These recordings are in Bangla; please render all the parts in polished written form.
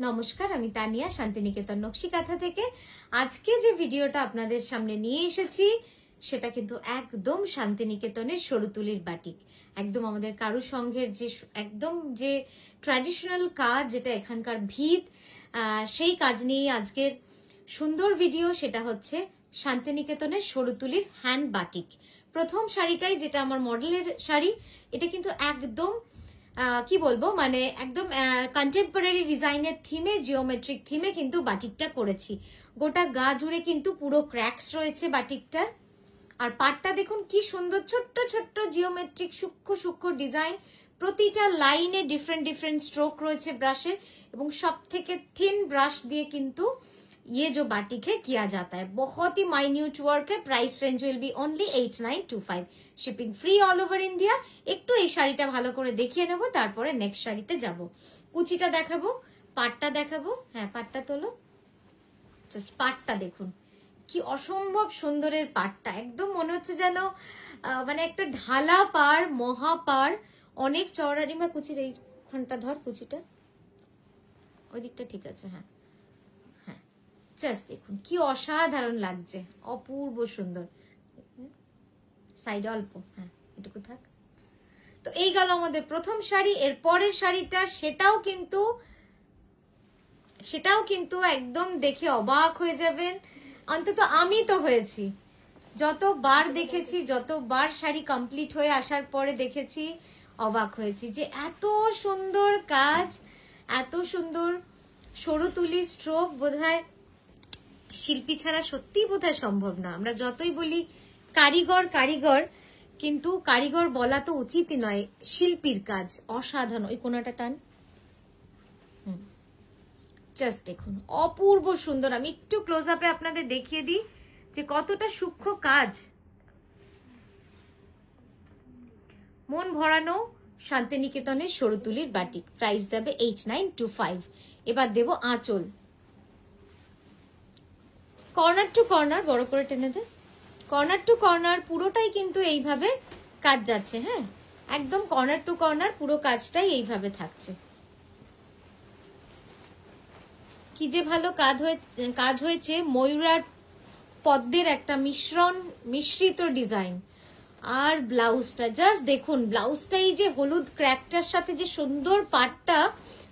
নমস্কার, আমি তানিয়া শান্তিনিকেতন নকশি কাঁথা থেকে। আজকে যে ভিডিওটা আপনাদের সামনে নিয়ে এসেছি সেটা কিন্তু একদম শান্তিনিকেতনের সরুতুলির বাটিক, একদম আমাদের কারু সংঘের যে একদম যে ট্র্যাডিশনাল কাজ, যেটা এখানকার ভিত, সেই কাজ নিয়ে আজকের সুন্দর ভিডিও। সেটা হচ্ছে শান্তিনিকেতনের সরুতুলির হ্যান্ড বাটিক। প্রথম শাড়িটাই, যেটা আমার মডেলের শাড়ি, এটা কিন্তু একদম কি বলবো, মানে একদম কন্টেম্পোরারি ডিজাইনের থিমে, জিওমেট্রিক থিমে কিন্তু বাটিকটা করেছি। গোটা গা জুড়ে কিন্তু পুরো ক্র্যাকস রয়েছে বাটিকটার। আর পাটটা দেখুন কি সুন্দর, ছোট্ট ছোট্ট জিওমেট্রিক সূক্ষ্ম সূক্ষ্ম ডিজাইন, প্রতিটা লাইনে ডিফারেন্ট ডিফারেন্ট স্ট্রোক রয়েছে ব্রাশের, এবং সব থেকে থিন ব্রাশ দিয়ে কিন্তু ये जो बाटिक है किया जाता है। बहुत ही माइन्यूट वर्क है। Price range will be only 8925, shipping free all over India. একটু এই শাড়িটা ভালো করে দেখিয়ে নেব, তারপরে নেক্সট শাড়িতে যাব। কুচিটা দেখাবো, পাটটা দেখাবো। হ্যাঁ, পাটটা তোলো, জাস্ট পাটটা দেখুন কি অসম্ভব সুন্দরের পাটটা। একদম মনে হচ্ছে যেন মানে একটা ঢালা পাড়, মহা পাড়, অনেক চওড়ারিমা। কুচির এইখানটা ধর, কুচিটা ওই দিকটা ঠিক আছে। হ্যাঁ হ্যাঁ, জাস্ট দেখুন কি অসাধারণ লাগছে, অপূর্ব সুন্দর। সাইডে অল্প, হ্যাঁ এটুকু থাক। তো এই গেল আমাদের প্রথম শাড়ি। এর পরের শাড়িটা, সেটাও কিন্তু একদম দেখে অবাক হয়ে যাবেন। অন্তত আমি তো হয়েছি, যতবার দেখেছি, যতবার শাড়ি কমপ্লিট হয়ে আসার পরে দেখেছি, অবাক হয়েছি যে এত সুন্দর কাজ, এত সুন্দর সরুতুলি স্ট্রোক বোধহয় শিল্পী ছাড়া সত্যি বোধহয় সম্ভব না। আমরা যতই বলি কারিগর কারিগর, কিন্তু কারিগর বলা তো উচিতই নয়, শিল্পীর কাজ অসাধারণ। ওই কোনাটা টান, জাস্ট দেখুন অপূর্ব সুন্দর। আমি একটু ক্লোজ আপে আপনাদের দেখিয়ে দিই যে কতটা সূক্ষ্ম কাজ। মন ভরানো শান্তিনিকেতনের সরুতুলির বাটিক, প্রাইস যাবে 8925। এবার দেব আঁচল। কর্নার টু কর্নার বড় করে টেনে দে, কর্নার টু কর্নার পুরোটাই কিন্তু এইভাবে কাজ যাচ্ছে। হ্যাঁ, একদম কর্নার টু কর্নার পুরো কাজটাই এইভাবে থাকছে। কি যে ভালো কাজ হয়েছে। ময়ূরার পদ্মের একটা মিশ্রিত ডিজাইন। আর ব্লাউজটা জাস্ট দেখুন, ব্লাউজটা এই যে হলুদ ক্র্যাকটার সাথে যে সুন্দর পাটটা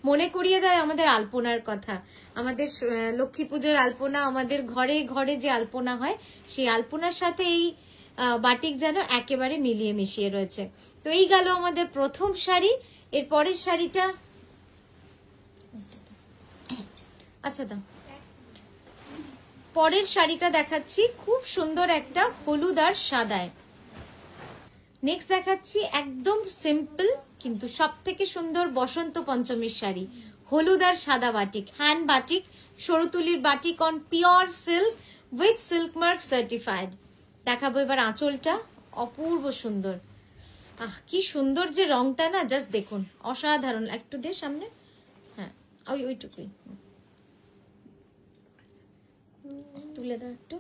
মনে করিয়ে দেয় আমাদের আলপনার কথা। আমাদের লক্ষ্মী পুজোর আলপনা, আমাদের ঘরে ঘরে যে আলপনা হয়, সেই আলপনার সাথে এই বাটিক যেন একেবারে মিলিয়ে মিশিয়ে রয়েছে। তো এই গেল আমাদের প্রথম শাড়ি। এর পরের শাড়িটা, আচ্ছা দাও, পরের শাড়িটা দেখাচ্ছি খুব সুন্দর একটা হলুদ আর সাদায়। নেক্সট দেখাচ্ছি একদম সিম্পল কিন্তু সব থেকে সুন্দর বসন্ত পঞ্চমীর শাড়ি, হলুদ আর সাদা বাটিক, হ্যান্ড বাটিক, সরুতুলির batik on pure silk with silk mark certified. দেখাবো এবার আঁচলটা, অপূর্ব সুন্দর। কি সুন্দর যে রংটা না, জাস্ট দেখুন অসাধারণ। একটু দে সামনে, হ্যাঁ ওইটুকুই তুলে দাও একটু।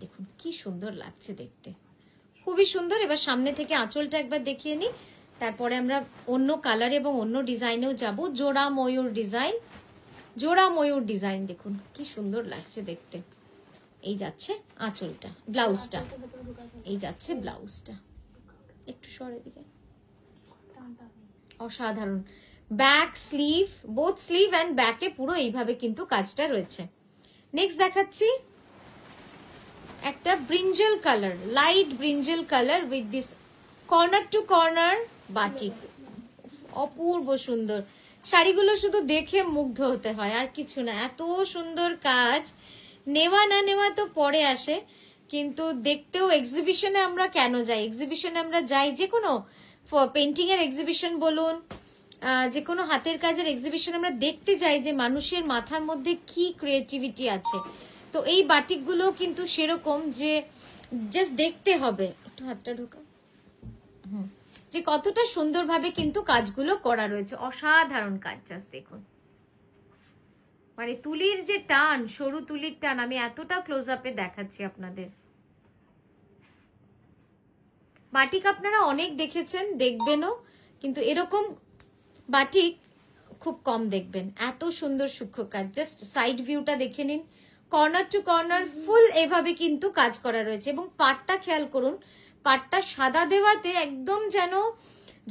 দেখুন কি সুন্দর লাগছে দেখতে, খুবই সুন্দর। এবার সামনে থেকে আঁচলটা একবার দেখিয়ে নিই, তারপরে আমরা অন্য কালার এবং অন্য ডিজাইনেও যাব। জোড়া ময়ূর ডিজাইন, জোড়া ময়ূর ডিজাইন দেখুন কি সুন্দর লাগছে দেখতে। এই যাচ্ছে আঁচলটা, ব্লাউজটা এই যাচ্ছে, ব্লাউজটা একটু সরে দিকে, অসাধারণ। Back sleeve, both sleeve and ব্যাকে পুরো এইভাবে কিন্তু কাজটা রয়েছে। নেক্সট দেখাচ্ছি একটা brinjal colour, light brinjal colour with this corner to corner batik, অপূর্ব সুন্দর। শাড়িগুলো শুধু দেখে মুগ্ধ হতে হয়, আর কিছু না। এত সুন্দর কাজ, নেওয়া না নেওয়া তো পরে আসে, কিন্তু দেখতেও। এক্সিবিশনে আমরা কেন যাই? এক্সিবিশনে আমরা যাই, যে কোনো পেন্টিং এর এক্সিবিশন বলুন, যে কোনো হাতের কাজের এক্সিবিশন আমরা দেখতে যাই যে মানুষের মাথার মধ্যে কি ক্রিয়েটিভিটি আছে। তো এই বাটিকগুলো কিন্তু সেরকম, যে জাস্ট দেখতে হবে। একটু হাতটা ঢোকা, যে কতটা সুন্দরভাবে কিন্তু কাজগুলো করা রয়েছে, অসাধারণ কাজ। জাস্ট দেখুন, মানে তুলির যে টান, সরু তুলির টান, আমি এতটা ক্লোজ আপে দেখাচ্ছি আপনাদের। বাটিক আপনারা অনেক দেখেছেন, দেখবেনও, কিন্তু এরকম বাটিক খুব কম দেখবেন, এত সুন্দর সূক্ষ্ম কাজ। জাস্ট সাইড ভিউটা দেখে নিন, কর্নার টু কর্নার ফুল এভাবে কিন্তু কাজ করা রয়েছে। এবং পাটটা খেয়াল করুন, পাটটা সাদা দেওয়াতে একদম যেন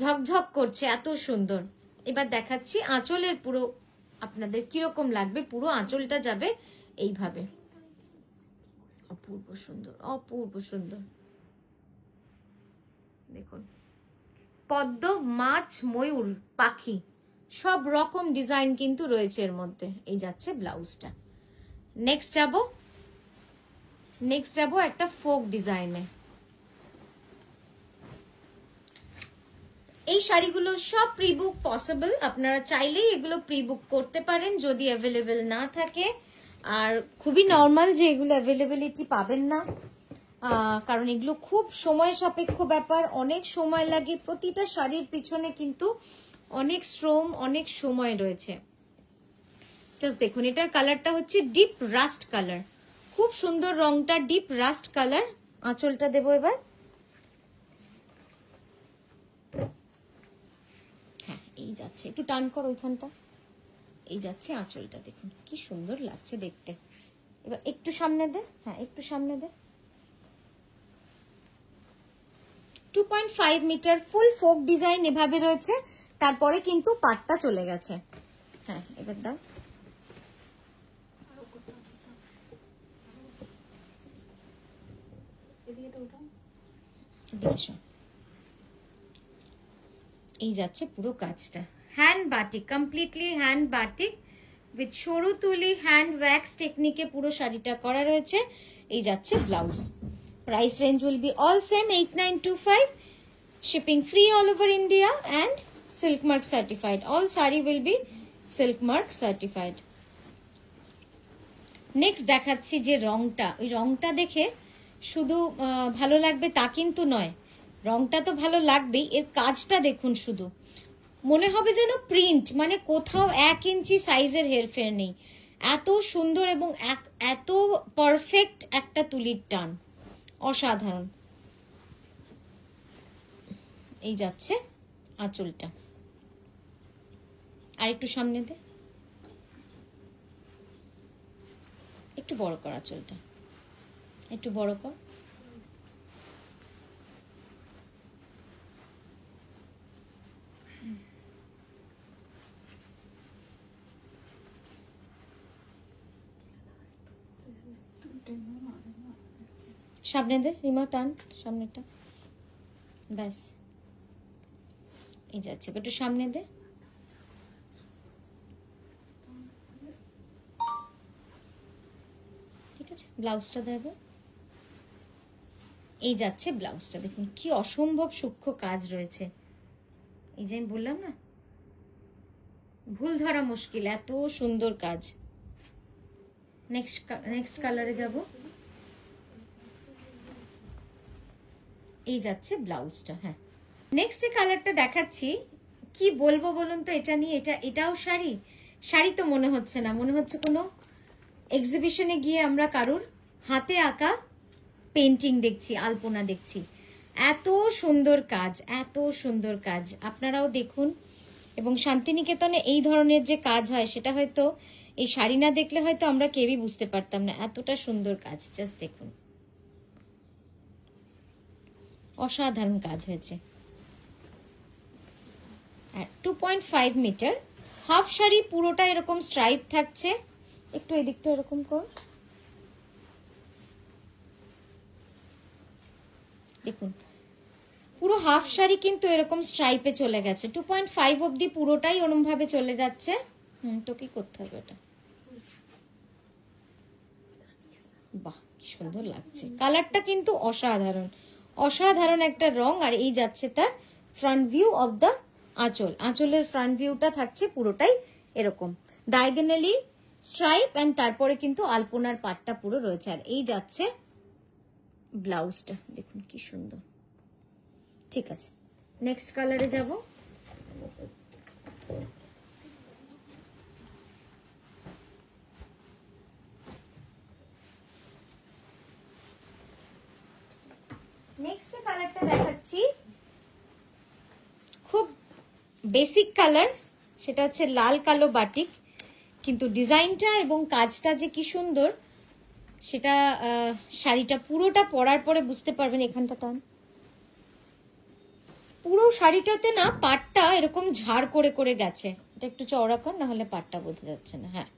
ঝকঝক করছে, এত সুন্দর। এবার দেখাচ্ছি আঁচলের পুরো আপনাদের কিরকম লাগবে। পুরো আঁচলটা যাবে এইভাবে, অপূর্ব সুন্দর, অপূর্ব সুন্দর। দেখুন পদ্ম, মাছ, ময়ূর, পাখি সব রকম ডিজাইন কিন্তু রয়েছে এর মধ্যে। এই যাচ্ছে ব্লাউজটা। নেক্সট যাব একটা ফোক ডিজাইনে। এই শাড়িগুলো সব প্রি বুক পসিবল, আপনারা চাইলেই এগুলো প্রি বুক করতে পারেন যদি অ্যাভেলেবেল না থাকে। আর খুবই নর্মাল যে এগুলো অ্যাভেলেবিলিটি পাবেন না, কারণ এগুলো খুব সময় সাপেক্ষ ব্যাপার, অনেক সময় লাগে। প্রতিটা শাড়ির পিছনে কিন্তু অনেক শ্রম, অনেক সময় রয়েছে। জাস্ট দেখুন, এটার কালারটা হচ্ছে ডিপ রাস্ট কালার, খুব সুন্দর রংটা, ডিপ রাস্ট কালার। আঁচলটা দেবো এবার। হ্যাঁ এই যাচ্ছে, একটু টান করো ওইখানটা। এই যাচ্ছে আঁচলটা, দেখুন কি সুন্দর লাগছে দেখতে। এবার একটু সামনে দে, হ্যাঁ একটু সামনে দে। 2.5 মিটার ফুল ফোক ডিজাইন এভাবে রয়েছে। তারপরে কিন্তু পাটটা চলে গেছে। হ্যাঁ এবার দাও। এই যাচ্ছে পুরো কাজটা hand batik, completely hand batik with সরু তুলি হ্যান্ড ওয়্যাক্স টেকনিকে পুরো শাড়িটা করা রয়েছে। এই যাচ্ছে blouse. Price range will be all same, 8925, shipping free all over India and silk mark certified. All sari will be silk mark certified. Next দেখাচ্ছি যে রংটা, ওই রংটা দেখে শুধু ভালো লাগবে তা কিন্তু নয়, রংটা তো ভালো লাগবেই, এর কাজটা দেখুন, শুধু মনে হবে যেন প্রিন্ট, মানে কোথাও 1 ইঞ্চি সাইজের হেরফের নেই, এত সুন্দর এবং এত পারফেক্ট একটা তুলির টান, অসাধারণ। এই যাচ্ছে আঁচলটা। আর একটু সামনে দে, একটু বড় কর আঁচলটা, একটু বড় কর। সামনে দে রিমা, টান সামনেটা, ব্যাস। এই যাচ্ছে, একটু সামনে দে। ঠিক আছে, ব্লাউজটা দেব। এই যাচ্ছে ব্লাউজটা, দেখুন কি অসম্ভব সূক্ষ্ম কাজ রয়েছে। এই যে আমি বললাম না, ভুল ধরা মুশকিল, এত সুন্দর কাজ। নেক্সট কালারে যাব। এই যাচ্ছে ব্লাউজটা। হ্যাঁ নেক্সট যে কালারটা দেখাচ্ছি, কি বলবো বলুন তো এটা নিয়ে। এটাও শাড়ি, শাড়ি তো মনে হচ্ছে না, মনে হচ্ছে কোনো এক্সিবিশনে গিয়ে আমরা কারুর হাতে আঁকা পেন্টিং দেখছি, আলপনা দেখছি। এত সুন্দর কাজ, এত সুন্দর কাজ, আপনারাও দেখুন। এবং শান্তিনিকেতনে এই ধরনের যে কাজ হয় সেটা হয়তো এই শাড়ি না দেখলে হয়তো আমরা কেউই বুঝতে পারতাম না, এতটা সুন্দর কাজ। জাস্ট দেখুন, অসাধারণ কাজ হয়েছে। 2.5 মিটার হাফ শাড়ি, পুরোটা এরকম স্ট্রাইপ থাকছে। একটু এদিকটা এরকম কর, দেখুন পুরো হাফ শাড়ি কিন্তু এরকম স্ট্রাইপে চলে গেছে। 2.5 অবধি পুরোটাই ওরম ভাবে চলে যাচ্ছে। তো কি করতে হবে ওটা, বাহ কি সুন্দর লাগছে, কালারটা কিন্তু অসাধারণ, অসাধারণ একটা রং। আর এই যাচ্ছে তার ফ্রন্ট ভিউ অফ দ্য আঁচল। আঁচলের ফ্রন্ট ভিউটা থাকছে পুরোটাই এরকম ডায়াগোনালি স্ট্রাইপ, এন্ড তারপরে কিন্তু আলপনার পাটটা পুরো রয়েছে। আর এই যাচ্ছে ব্লাউজটা, দেখুন কি সুন্দর। ঠিক আছে, নেক্সট কালারে যাব। নেক্সট কালারটা দেখাচ্ছি, খুব বেসিক কালার, সেটা হচ্ছে লাল কালো বাটিক, কিন্তু ডিজাইনটা এবং কাজটা যে কি সুন্দর সেটা শাড়িটা পুরোটা পরার পরে বুঝতে পারবেন। এখানটা টান, পুরো শাড়িটাতে না পাটটা এরকম ঝাড় করে করে গেছে। এটা একটু চওড়া কর, না হলে পাটটা বোঝা যাচ্ছে না। হ্যাঁ,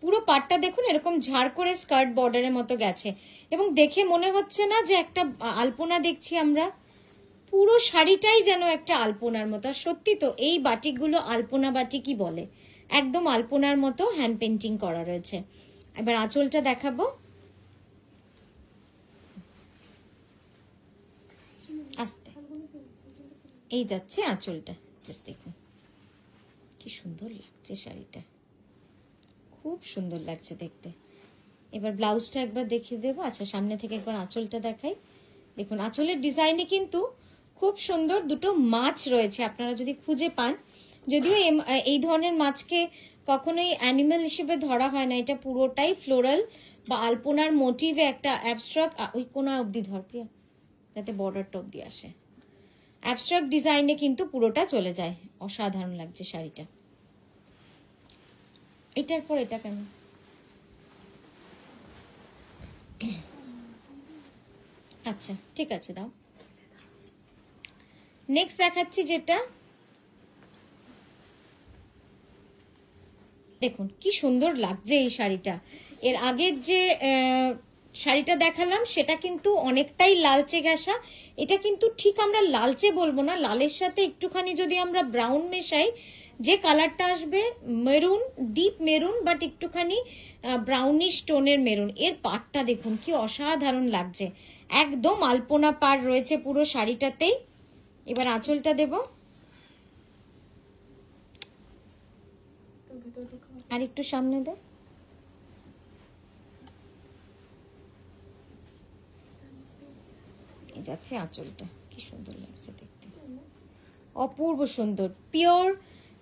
পুরো পাটটা দেখুন এরকম ঝাড় করে স্কার্ট বর্ডারের মতো গেছে, এবং দেখে মনে হচ্ছে না যে একটা আলপনা দেখছি আমরা, পুরো শাড়িটাই যেন একটা আলপনার মতো। সত্যি তো এই বাটিকগুলো আলপনা বাটিকই বলে, একদম আলপনার মতো হ্যান্ড পেন্টিং করা রয়েছে। এবার আঁচলটা দেখাবো। আস্তে, এই যাচ্ছে আঁচলটা, জাস্ট দেখুন কি সুন্দর লাগছে শাড়িটা, খুব সুন্দর লাগছে দেখতে। এবার ব্লাউজটা একবার দেখিয়ে দেবো। আচ্ছা, সামনে থেকে একবার আঁচলটা দেখাই। দেখুন আঁচলের ডিজাইনে কিন্তু খুব সুন্দর দুটো মাছ রয়েছে, আপনারা যদি খুঁজে পান। যদিও এই ধরনের মাছকে কখনোই অ্যানিমেল হিসেবে ধরা হয় না, এটা পুরোটাই ফ্লোরাল বা আলপনার মোটিভে একটা অ্যাবস্ট্রাক্ট, ওই কোনা অবধি ধর প্রিয়া, যাতে বর্ডারটা অবধি আসে, অ্যাবস্ট্রাক্ট ডিজাইনে কিন্তু পুরোটা চলে যায়। অসাধারণ লাগছে শাড়িটা। এটার পর এটা কেন? আচ্ছা ঠিক আছে, দাও। নেক্সট দেখাচ্ছি যেটা, দেখুন কি সুন্দর লাগছে এই শাড়িটা। এর আগের যে শাড়িটা দেখালাম সেটা কিন্তু অনেকটাই লালচে ঘেঁষা, এটা কিন্তু ঠিক আমরা লালচে বলবো না, লালের সাথে একটুখানি যদি আমরা ব্রাউন মেশাই যে কালারটা আসবে মেরুন, ডিপ মেরুন, বাট একটুখানি ব্রাউনিশ টোনের মেরুন। এর পাড়টা দেখুন কি অসাধারণ লাগছে, একদম আলপনা পাড় রয়েছে পুরো শাড়িটাতেই। এবার আঁচলটা দেব, আর একটু সামনে দে। এই যাচ্ছে আঁচলটা, কি সুন্দর লাগছে দেখতে, অপূর্ব সুন্দর। Pure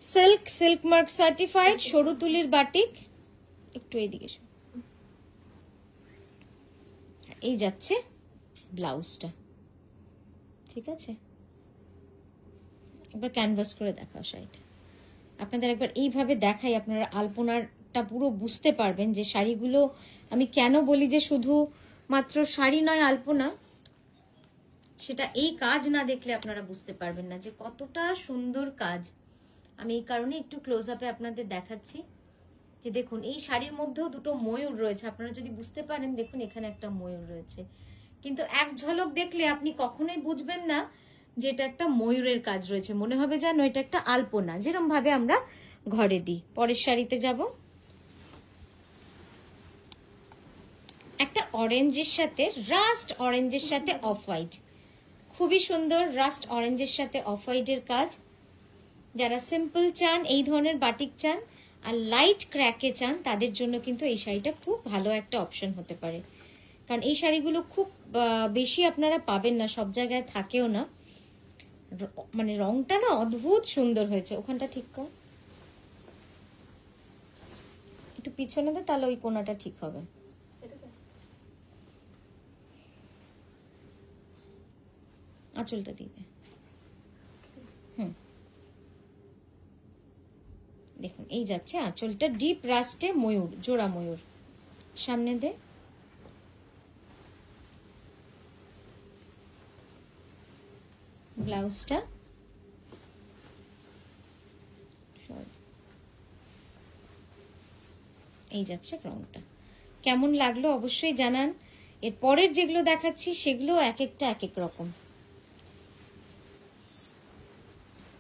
silk, silk mark certified সরু তুলির বাটিক। একটু এইদিকে, এই যাচ্ছে ব্লাউজটা, ঠিক আছে। একবার ক্যানভাস করে দেখাও শাড়িটা, আপনাদের একবার এইভাবে দেখাই, আপনারা আলপনাটা পুরো বুঝতে পারবেন যে শাড়িগুলো আমি কেন বলি যে শুধু মাত্র শাড়ি নয় আলপনা, সেটা এই কাজ না দেখলে আপনারা বুঝতে পারবেন না যে কতটা সুন্দর কাজ। আমি এই কারণে একটু ক্লোজ আপে আপনাদের দেখাচ্ছি যে দেখুন এই শাড়ির মধ্যেও দুটো ময়ূর রয়েছে, আপনারা যদি বুঝতে পারেন দেখুন এখানে একটা ময়ূর রয়েছে, কিন্তু এক ঝলক দেখলে আপনি কখনোই বুঝবেন না যে এটা একটা ময়ূরের কাজ রয়েছে, মনে হবে যেন এটা একটা আলপনা, যেরকম ভাবে আমরা ঘরে দিই। পরের শাড়িতে যাব, একটা অরেঞ্জের সাথে, রাস্ট অরেঞ্জের সাথে অফ হোয়াইট, খুবই সুন্দর রাস্ট অরেঞ্জের সাথে অফ হোয়াইটের কাজ। যারা সিম্পল চান, এই ধরনের বাটিক চান আর লাইট ক্র্যাকে চান, তাদের জন্য কিন্তু এই শাড়িটা খুব ভালো একটা অপশন হতে পারে, কারণ এই শাড়িগুলো খুব বেশি আপনারা পাবেন না, সব জায়গায় থাকেও না, মানে রংটা না অদ্ভুত সুন্দর হয়েছে। ওখানটা ঠিক কর, একটু পিছনে দে, তাহলে ওই কোনাটা ঠিক হবে। আঁচলটা দিবে, দেখুন এই যাচ্ছে আঁচলটা, ডিপ রাস্টে ময়ূর, জোড়া ময়ূর। সামনে দে, ব্লাউজটা এই যাচ্ছে রংটা। কেমন লাগলো অবশ্যই জানান। এর পরের যেগুলো দেখাচ্ছি সেগুলো এক একটা এক এক রকম।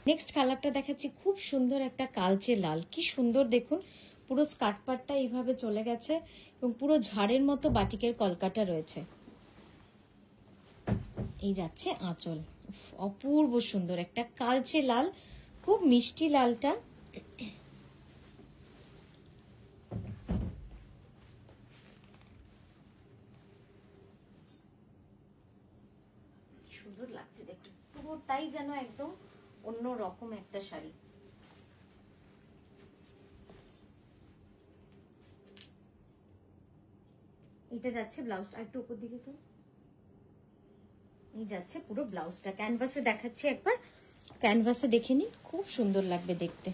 নেক্সট কালারটা দেখাচ্ছি, খুব সুন্দর একটা কালচে লাল, কি সুন্দর দেখুন, পুরো স্কার্ট পার্টটা এইভাবে চলে গেছে এবং পুরো ঝাড়ের মতো বাটিকের কলকাটা রয়েছে। এই যাচ্ছে আঁচল, অপূর্ব সুন্দর একটা কালচে লাল, খুব মিষ্টি লালটা। সুন্দর লাগছে দেখুন, পুরোটাই যেন একদম অন্য রকম একটা শাড়ি। এটা যাচ্ছে ব্লাউজটা, একটু উপর দিকে তো, এই যাচ্ছে পুরো ব্লাউজটা। ক্যানভাসে দেখাচ্ছি একবার, ক্যানভাসে দেখে নিন, খুব সুন্দর লাগবে দেখতে।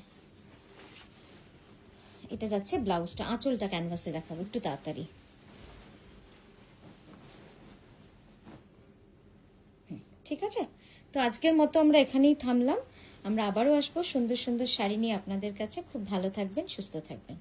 এটা যাচ্ছে ব্লাউজটা, আঁচলটা ক্যানভাসে দেখাবো একটু তাড়াতাড়ি। ঠিক আছে, তো আজকের মতো আমরা এখানেই থামলাম। আমরা আবারও আসবো সুন্দর সুন্দর শাড়ি নিয়ে আপনাদের কাছে। খুব ভালো থাকবেন, সুস্থ থাকবেন।